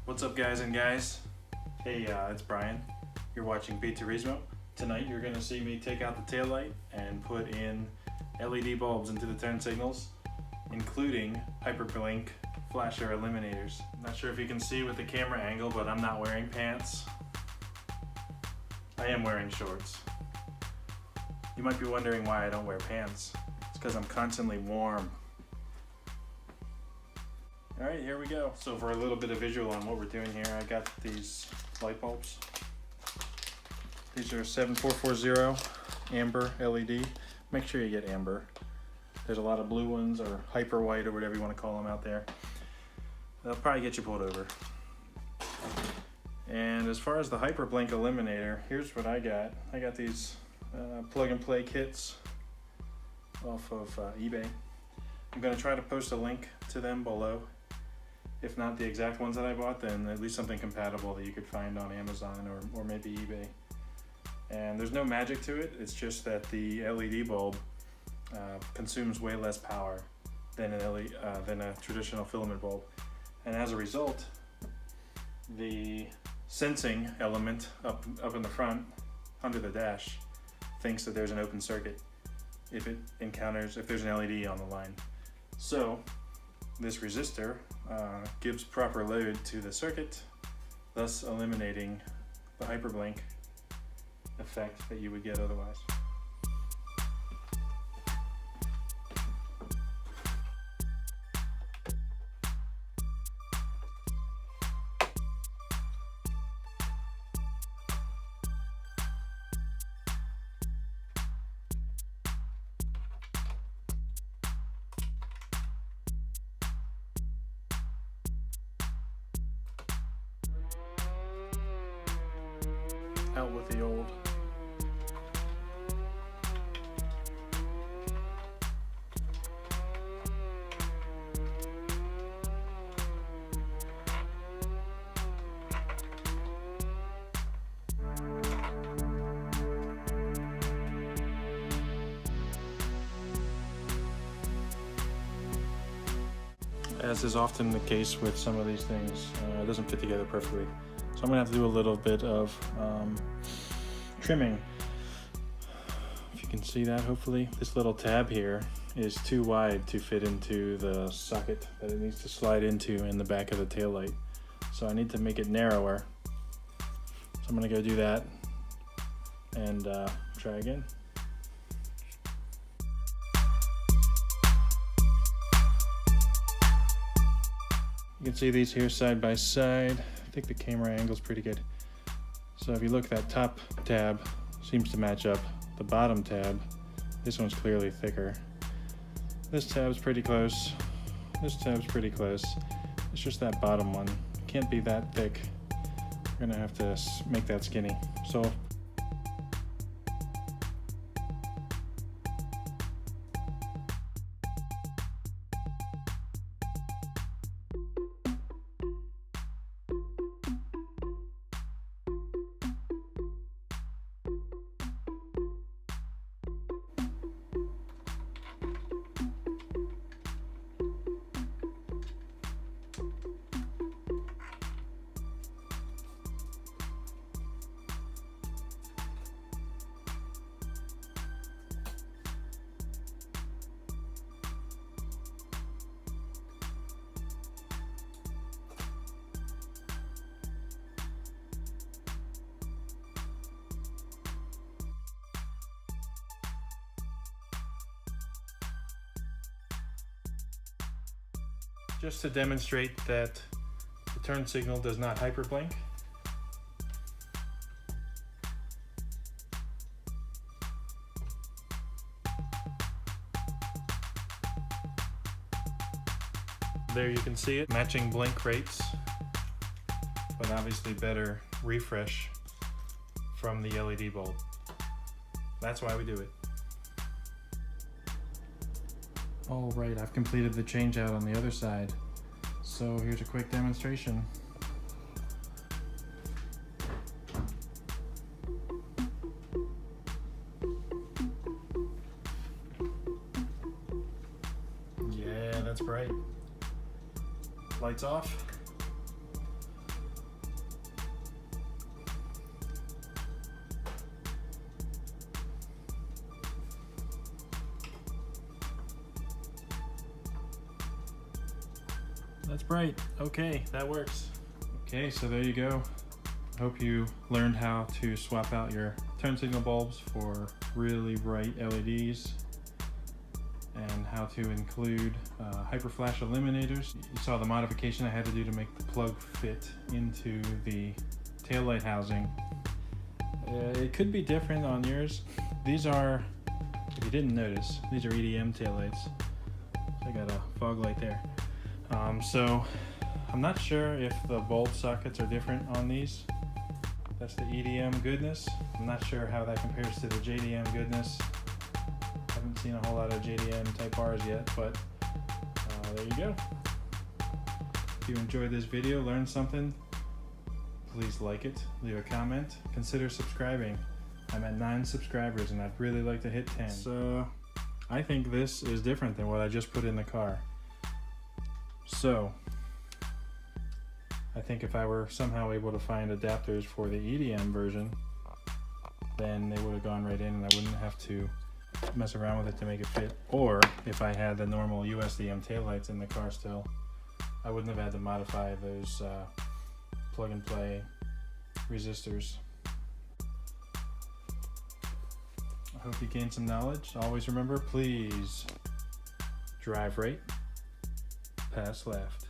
What's up, guys and guys? Hey, it's Brian. You're watching Turismo. Tonight you're gonna see me take out the tail light and put in LED bulbs into the turn signals, including Hyperblink flasher eliminators. Not sure if you can see with the camera angle, but I'm not wearing pants. I am wearing shorts. You might be wondering why I don't wear pants. It's because I'm constantly warm. Alright, here we go. So for a little bit of visual on what we're doing here, I got these light bulbs. These are 7440 amber LED. Make sure you get amber. There's a lot of blue ones, or hyper white, or whatever you want to call them out there. They'll probably get you pulled over. And as far as the Hyperblink eliminator, here's what I got. I got these plug and play kits off of eBay. I'm going to try to post a link to them below. If not the exact ones that I bought, then at least something compatible that you could find on Amazon or maybe eBay. And there's no magic to it. It's just that the LED bulb consumes way less power than a traditional filament bulb. And as a result, the sensing element up in the front, under the dash, thinks that there's an open circuit if there's an LED on the line. So this resistor gives proper load to the circuit, thus eliminating the hyperblink effect that you would get otherwise. Out with the old. As is often the case with some of these things, it doesn't fit together perfectly. So I'm gonna have to do a little bit of trimming. If you can see that, hopefully. This little tab here is too wide to fit into the socket that it needs to slide into in the back of the tail light. So I need to make it narrower. So I'm gonna go do that and try again. You can see these here side by side. I think the camera angle's pretty good. So if you look, that top tab seems to match up. The bottom tab, this one's clearly thicker. This tab's pretty close. This tab's pretty close. It's just that bottom one. Can't be that thick. We're gonna have to make that skinny. So just to demonstrate that the turn signal does not hyperblink, there you can see it, matching blink rates, but obviously better refresh from the LED bulb. That's why we do it. All right, I've completed the change out on the other side. So here's a quick demonstration. Yeah, that's bright. Lights off. That's bright. Okay, that works. Okay, so there you go. Hope you learned how to swap out your turn signal bulbs for really bright LEDs, and how to include hyper flash eliminators. You saw the modification I had to do to make the plug fit into the taillight housing. It could be different on yours. These are, if you didn't notice, these are EDM taillights. So I got a fog light there. So I'm not sure if the bulb sockets are different on these. That's the EDM goodness. I'm not sure how that compares to the JDM goodness. Haven't seen a whole lot of JDM type bars yet, but there you go. If you enjoyed this video, learned something, please like it, leave a comment, consider subscribing. I'm at 9 subscribers and I'd really like to hit 10. So I think this is different than what I just put in the car. So I think if I were somehow able to find adapters for the EDM version, then they would have gone right in and I wouldn't have to mess around with it to make it fit. Or if I had the normal USDM taillights in the car still, I wouldn't have had to modify those plug and play resistors. I hope you gained some knowledge. Always remember, please drive right, pass left.